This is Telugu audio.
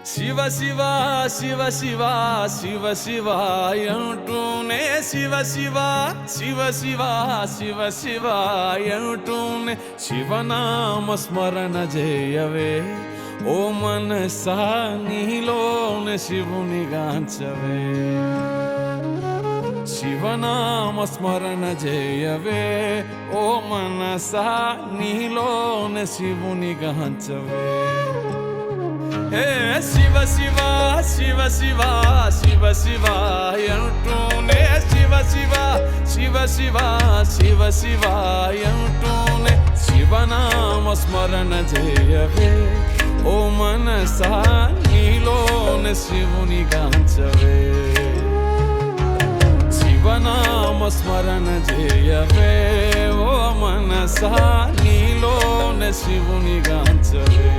శివ శివ శివ శివ శివ శివ అంటూనే శివ శివ శివ శివ శివ శివ అంటూనే శివనామ స్మరణ చేయవే ఓ మనసా నీలోనే శివుని గాంచవే శివనామ స్మరణ చేయవే ఓ మనసా నీలోనే శివుని గాంచవే శివ శివ శివ శివ శివ శివ అంటూనే శివ శివ శివ శివ శివ శివ అంటూనే శివనామ స్మరణ చేయవే ఓ మనసా నీలోనే శివుని గాంచవే శివనామ స్మరణ చేయవే ఓ మనసా నీలోనే శివుని గాంచవే